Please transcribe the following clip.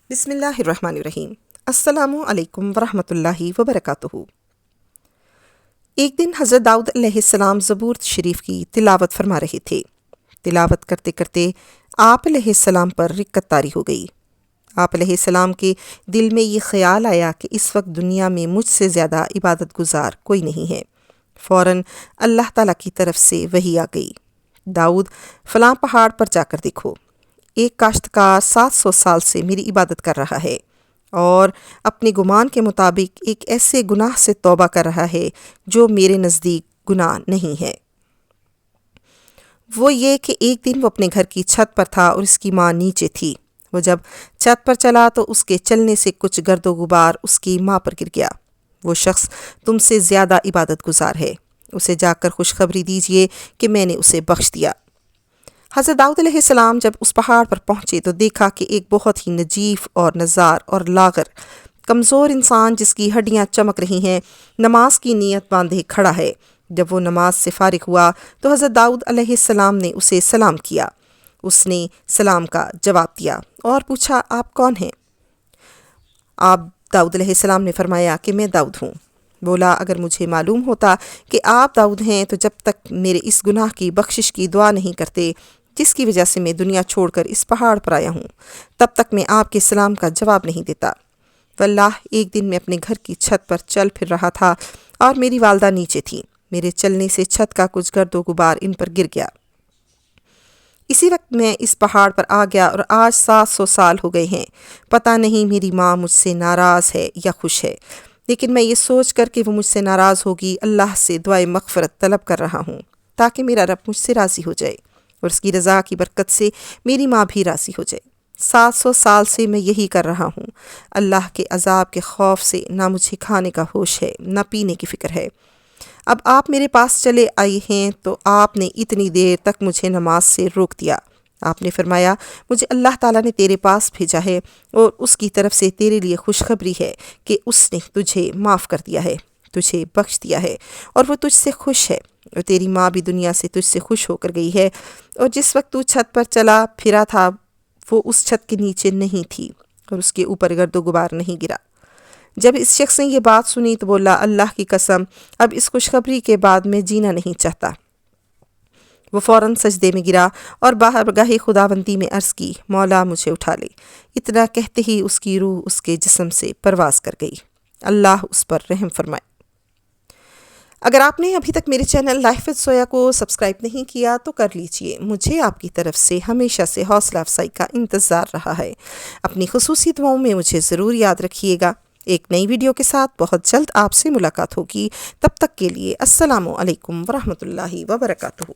بسم اللہ الرحمن الرحیم۔ السلام علیکم ورحمۃ اللہ وبرکاتہ۔ ایک دن حضرت داؤد علیہ السلام زبور شریف کی تلاوت فرما رہے تھے۔ تلاوت کرتے کرتے آپ علیہ السلام پر رکت طاری ہو گئی۔ آپ علیہ السلام کے دل میں یہ خیال آیا کہ اس وقت دنیا میں مجھ سے زیادہ عبادت گزار کوئی نہیں ہے۔ فوراً اللہ تعالیٰ کی طرف سے وحی آ گئی، داؤد فلاں پہاڑ پر جا کر دیکھو، ایک کاشتکار 700 سال سے میری عبادت کر رہا ہے اور اپنے گمان کے مطابق ایک ایسے گناہ سے توبہ کر رہا ہے جو میرے نزدیک گناہ نہیں ہے۔ وہ یہ کہ ایک دن وہ اپنے گھر کی چھت پر تھا اور اس کی ماں نیچے تھی۔ وہ جب چھت پر چلا تو اس کے چلنے سے کچھ گرد و غبار اس کی ماں پر گر گیا۔ وہ شخص تم سے زیادہ عبادت گزار ہے، اسے جا کر خوشخبری دیجئے کہ میں نے اسے بخش دیا۔ حضرت داؤد علیہ السلام جب اس پہاڑ پر پہنچے تو دیکھا کہ ایک بہت ہی نجیف اور نزار اور لاغر کمزور انسان جس کی ہڈیاں چمک رہی ہیں نماز کی نیت باندھے کھڑا ہے۔ جب وہ نماز سے فارغ ہوا تو حضرت داؤد علیہ السلام نے اسے سلام کیا۔ اس نے سلام کا جواب دیا اور پوچھا، آپ کون ہیں؟ آپ داؤد علیہ السلام نے فرمایا کہ میں داؤد ہوں۔ بولا، اگر مجھے معلوم ہوتا کہ آپ داؤد ہیں تو جب تک میرے اس گناہ کی بخشش کی دعا نہیں کرتے جس کی وجہ سے میں دنیا چھوڑ کر اس پہاڑ پر آیا ہوں، تب تک میں آپ کے سلام کا جواب نہیں دیتا۔ واللہ ایک دن میں اپنے گھر کی چھت پر چل پھر رہا تھا اور میری والدہ نیچے تھی۔ میرے چلنے سے چھت کا کچھ گرد و غبار ان پر گر گیا۔ اسی وقت میں اس پہاڑ پر آ گیا اور آج 700 سال ہو گئے ہیں۔ پتہ نہیں میری ماں مجھ سے ناراض ہے یا خوش ہے، لیکن میں یہ سوچ کر کہ وہ مجھ سے ناراض ہوگی اللہ سے دعائے مغفرت طلب کر رہا ہوں تاکہ میرا رب مجھ سے راضی ہو جائے اور اس کی رضا کی برکت سے میری ماں بھی راضی ہو جائے۔ 700 سال سے میں یہی کر رہا ہوں۔ اللہ کے عذاب کے خوف سے نہ مجھے کھانے کا ہوش ہے نہ پینے کی فکر ہے۔ اب آپ میرے پاس چلے آئے ہیں تو آپ نے اتنی دیر تک مجھے نماز سے روک دیا۔ آپ نے فرمایا، مجھے اللہ تعالیٰ نے تیرے پاس بھیجا ہے اور اس کی طرف سے تیرے لیے خوشخبری ہے کہ اس نے تجھے معاف کر دیا ہے، تجھے بخش دیا ہے اور وہ تجھ سے خوش ہے، اور تیری ماں بھی دنیا سے تجھ سے خوش ہو کر گئی ہے، اور جس وقت تو چھت پر چلا پھرا تھا وہ اس چھت کے نیچے نہیں تھی اور اس کے اوپر گرد و غبار نہیں گرا۔ جب اس شخص نے یہ بات سنی تو بولا، اللہ کی قسم، اب اس خوشخبری کے بعد میں جینا نہیں چاہتا۔ وہ فوراً سجدے میں گرا اور بارگاہ خداوندی میں عرض کی، مولا مجھے اٹھا لے۔ اتنا کہتے ہی اس کی روح اس کے جسم سے پرواز کر گئی۔ اللہ اس پر رحم فرمائے۔ اگر آپ نے ابھی تک میرے چینل لائف وتھ سویا کو سبسکرائب نہیں کیا تو کر لیجئے۔ مجھے آپ کی طرف سے ہمیشہ سے حوصلہ افزائی کا انتظار رہا ہے۔ اپنی خصوصی دعاؤں میں مجھے ضرور یاد رکھیے گا۔ ایک نئی ویڈیو کے ساتھ بہت جلد آپ سے ملاقات ہوگی۔ تب تک کے لیے السلام علیکم ورحمۃ اللہ وبرکاتہ۔